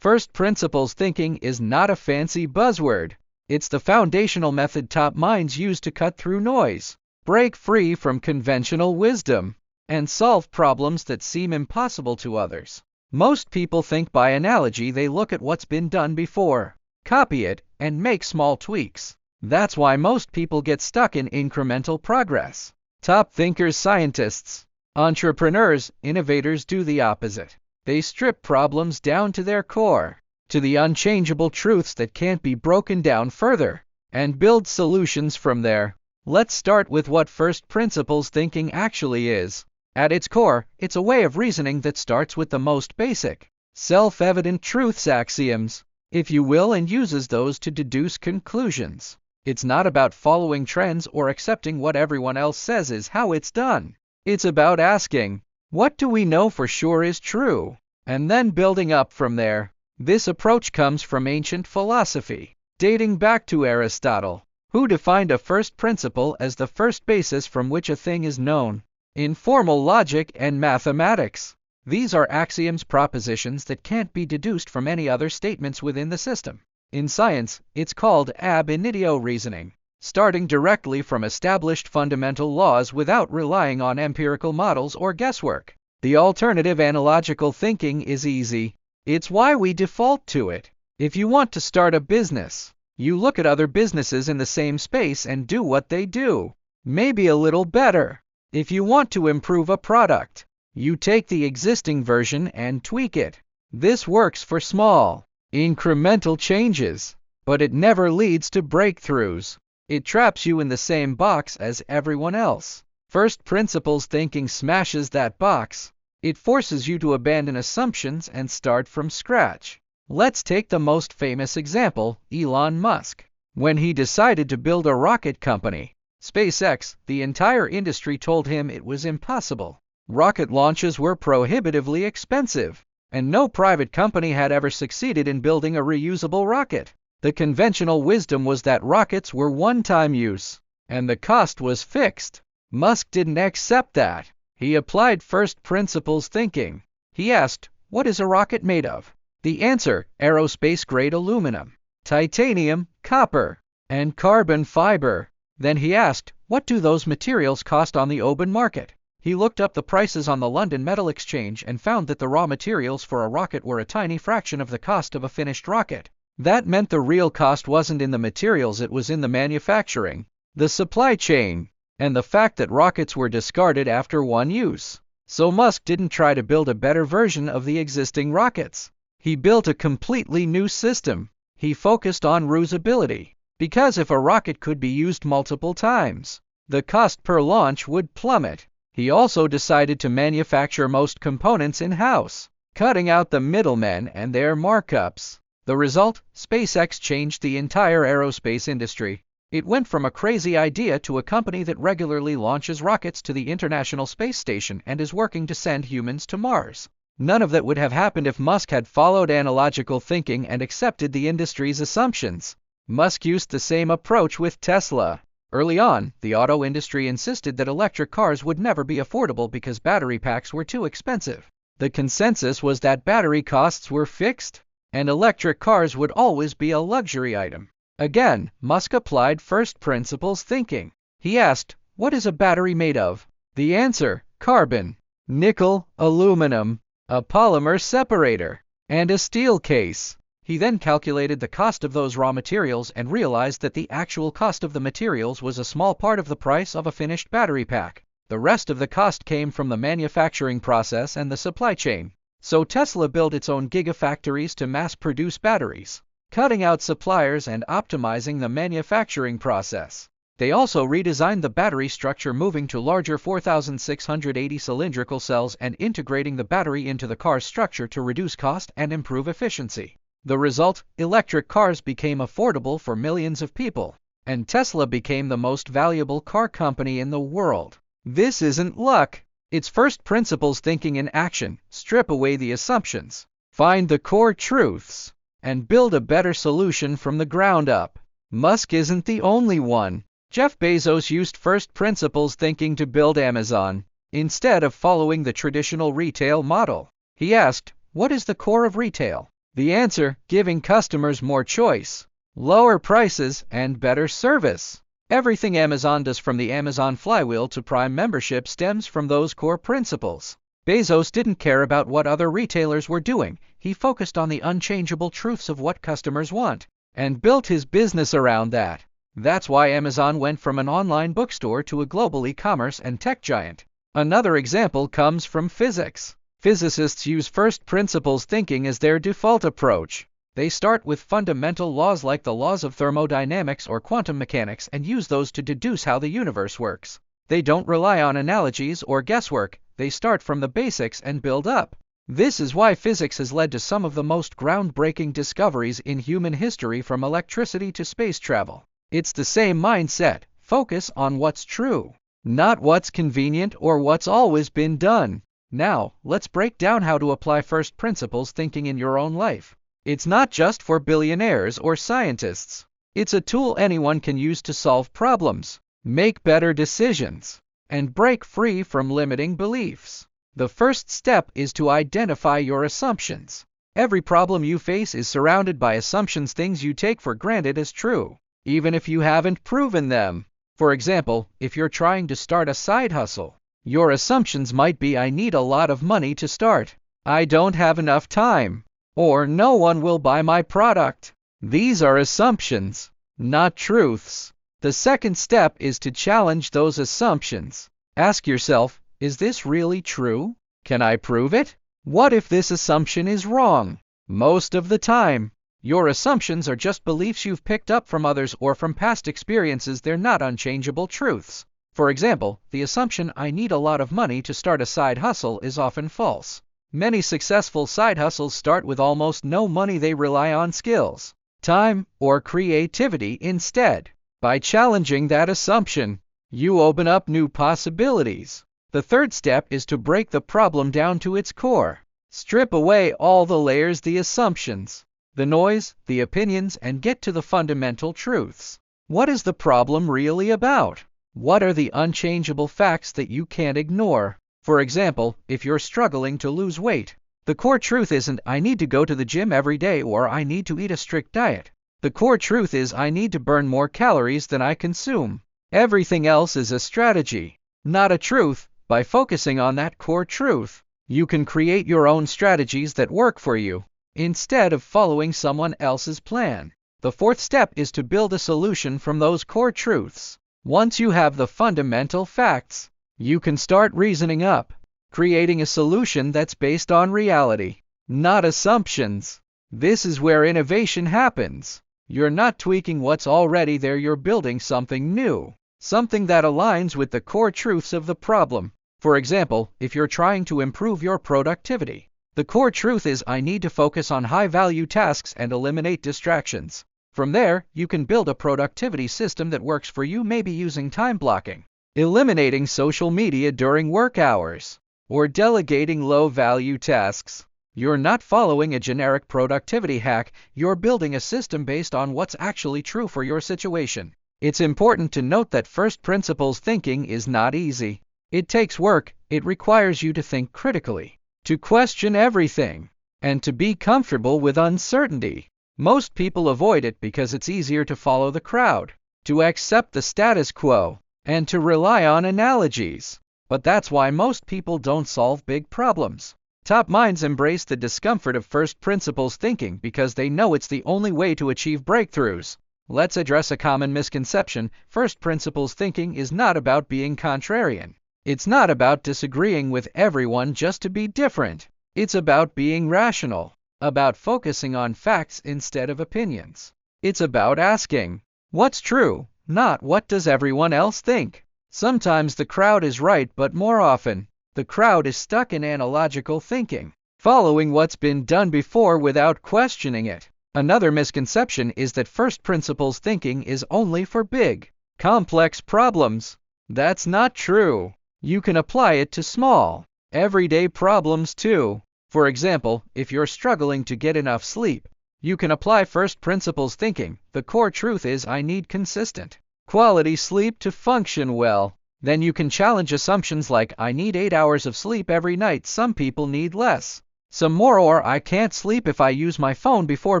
First principles thinking is not a fancy buzzword. It's the foundational method top minds use to cut through noise, break free from conventional wisdom, and solve problems that seem impossible to others. Most people think by analogy. They look at what's been done before, copy it, and make small tweaks. That's why most people get stuck in incremental progress. Top thinkers, scientists, entrepreneurs, innovators do the opposite. They strip problems down to their core, to the unchangeable truths that can't be broken down further, and build solutions from there. Let's start with what first principles thinking actually is. At its core, it's a way of reasoning that starts with the most basic, self-evident truths, axioms, if you will, and uses those to deduce conclusions. It's not about following trends or accepting what everyone else says is how it's done. It's about asking, what do we know for sure is true? And then building up from there. This approach comes from ancient philosophy, dating back to Aristotle, who defined a first principle as the first basis from which a thing is known. In formal logic and mathematics, these are axioms, propositions that can't be deduced from any other statements within the system. In science, it's called ab initio reasoning, starting directly from established fundamental laws without relying on empirical models or guesswork. The alternative, analogical thinking, is easy. It's why we default to it. If you want to start a business, you look at other businesses in the same space and do what they do, maybe a little better. If you want to improve a product, you take the existing version and tweak it. This works for small, incremental changes, but it never leads to breakthroughs. It traps you in the same box as everyone else. First principles thinking smashes that box. It forces you to abandon assumptions and start from scratch. Let's take the most famous example, Elon Musk. When he decided to build a rocket company, SpaceX, the entire industry told him it was impossible. Rocket launches were prohibitively expensive, and no private company had ever succeeded in building a reusable rocket. The conventional wisdom was that rockets were one-time use, and the cost was fixed. Musk didn't accept that. He applied first principles thinking. He asked, what is a rocket made of? The answer, aerospace-grade aluminum, titanium, copper, and carbon fiber. Then he asked, what do those materials cost on the open market? He looked up the prices on the London Metal Exchange and found that the raw materials for a rocket were a tiny fraction of the cost of a finished rocket. That meant the real cost wasn't in the materials, it was in the manufacturing, the supply chain, and the fact that rockets were discarded after one use. So Musk didn't try to build a better version of the existing rockets. He built a completely new system. He focused on reusability, because if a rocket could be used multiple times, the cost per launch would plummet. He also decided to manufacture most components in-house, cutting out the middlemen and their markups. The result? SpaceX changed the entire aerospace industry. It went from a crazy idea to a company that regularly launches rockets to the International Space Station and is working to send humans to Mars. None of that would have happened if Musk had followed analogical thinking and accepted the industry's assumptions. Musk used the same approach with Tesla. Early on, the auto industry insisted that electric cars would never be affordable because battery packs were too expensive. The consensus was that battery costs were fixed, and electric cars would always be a luxury item. Again, Musk applied first principles thinking. He asked, what is a battery made of? The answer, carbon, nickel, aluminum, a polymer separator, and a steel case. He then calculated the cost of those raw materials and realized that the actual cost of the materials was a small part of the price of a finished battery pack. The rest of the cost came from the manufacturing process and the supply chain. So Tesla built its own gigafactories to mass-produce batteries, cutting out suppliers and optimizing the manufacturing process. They also redesigned the battery structure, moving to larger 4,680 cylindrical cells and integrating the battery into the car's structure to reduce cost and improve efficiency. The result? Electric cars became affordable for millions of people, and Tesla became the most valuable car company in the world. This isn't luck. It's first principles thinking in action. Strip away the assumptions, find the core truths, and build a better solution from the ground up. Musk isn't the only one. Jeff Bezos used first principles thinking to build Amazon. Instead of following the traditional retail model, he asked, what is the core of retail? The answer: giving customers more choice, lower prices, and better service. Everything Amazon does, from the Amazon flywheel to Prime membership, stems from those core principles. Bezos didn't care about what other retailers were doing. He focused on the unchangeable truths of what customers want and built his business around that. That's why Amazon went from an online bookstore to a global e-commerce and tech giant. Another example comes from physics. Physicists use first principles thinking as their default approach. They start with fundamental laws like the laws of thermodynamics or quantum mechanics and use those to deduce how the universe works. They don't rely on analogies or guesswork. They start from the basics and build up. This is why physics has led to some of the most groundbreaking discoveries in human history, from electricity to space travel. It's the same mindset. Focus on what's true, not what's convenient or what's always been done. Now, let's break down how to apply first principles thinking in your own life. It's not just for billionaires or scientists. It's a tool anyone can use to solve problems, make better decisions, and break free from limiting beliefs. The first step is to identify your assumptions. Every problem you face is surrounded by assumptions, things you take for granted as true, even if you haven't proven them. For example, if you're trying to start a side hustle, your assumptions might be: I need a lot of money to start, I don't have enough time, or no one will buy my product. These are assumptions, not truths. The second step is to challenge those assumptions. Ask yourself, is this really true? Can I prove it? What if this assumption is wrong? Most of the time, your assumptions are just beliefs you've picked up from others or from past experiences. They're not unchangeable truths. For example, the assumption "I need a lot of money to start a side hustle" is often false. Many successful side hustles start with almost no money. They rely on skills, time, or creativity instead. By challenging that assumption, you open up new possibilities. The third step is to break the problem down to its core. Strip away all the layers, the assumptions, the noise, the opinions, and get to the fundamental truths. What is the problem really about? What are the unchangeable facts that you can't ignore? For example, if you're struggling to lose weight, the core truth isn't "I need to go to the gym every day" or "I need to eat a strict diet." The core truth is "I need to burn more calories than I consume." Everything else is a strategy, not a truth. By focusing on that core truth, you can create your own strategies that work for you, instead of following someone else's plan. The fourth step is to build a solution from those core truths. Once you have the fundamental facts, you can start reasoning up, creating a solution that's based on reality, not assumptions. This is where innovation happens. You're not tweaking what's already there, you're building something new, something that aligns with the core truths of the problem. For example, if you're trying to improve your productivity, the core truth is "I need to focus on high-value tasks and eliminate distractions." From there, you can build a productivity system that works for you, maybe using time blocking, eliminating social media during work hours, or delegating low-value tasks. You're not following a generic productivity hack, you're building a system based on what's actually true for your situation. It's important to note that first principles thinking is not easy. It takes work. It requires you to think critically, to question everything, and to be comfortable with uncertainty. Most people avoid it because it's easier to follow the crowd, to accept the status quo, and to rely on analogies. But that's why most people don't solve big problems. Top minds embrace the discomfort of first principles thinking because they know it's the only way to achieve breakthroughs. Let's address a common misconception. First principles thinking is not about being contrarian. It's not about disagreeing with everyone just to be different. It's about being rational, about focusing on facts instead of opinions. It's about asking, what's true, not what does everyone else think. Sometimes the crowd is right, but more often, the crowd is stuck in analogical thinking, following what's been done before without questioning it. Another misconception is that first principles thinking is only for big, complex problems. That's not true. You can apply it to small, everyday problems too. For example, if you're struggling to get enough sleep, you can apply first principles thinking. The core truth is "I need consistent, quality sleep to function well." Then you can challenge assumptions like "I need 8 hours of sleep every night." Some people need less. Some more, or I can't sleep if I use my phone before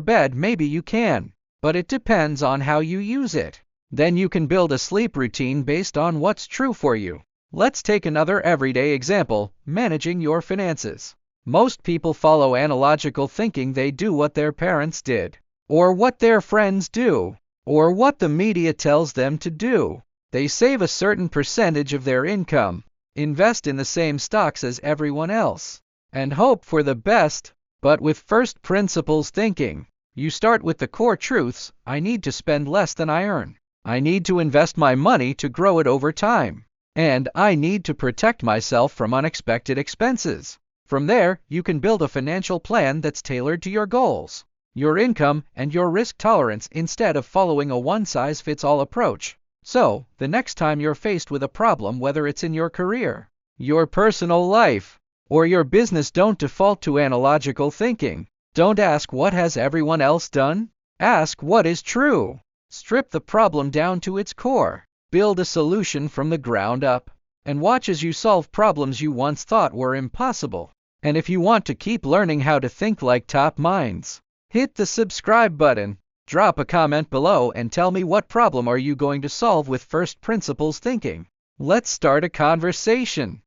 bed. Maybe you can, but it depends on how you use it. Then you can build a sleep routine based on what's true for you. Let's take another everyday example, managing your finances. Most people follow analogical thinking. They do what their parents did, or what their friends do, or what the media tells them to do. They save a certain percentage of their income, invest in the same stocks as everyone else, and hope for the best. But with first principles thinking, you start with the core truths. I need to spend less than I earn. I need to invest my money to grow it over time. And I need to protect myself from unexpected expenses. From there, you can build a financial plan that's tailored to your goals, your income, and your risk tolerance instead of following a one-size-fits-all approach. So, the next time you're faced with a problem, whether it's in your career, your personal life, or your business, don't default to analogical thinking. Don't ask what has everyone else done. Ask what is true. Strip the problem down to its core. Build a solution from the ground up, and watch as you solve problems you once thought were impossible. And if you want to keep learning how to think like top minds, hit the subscribe button. Drop a comment below and tell me, what problem are you going to solve with first principles thinking? Let's start a conversation.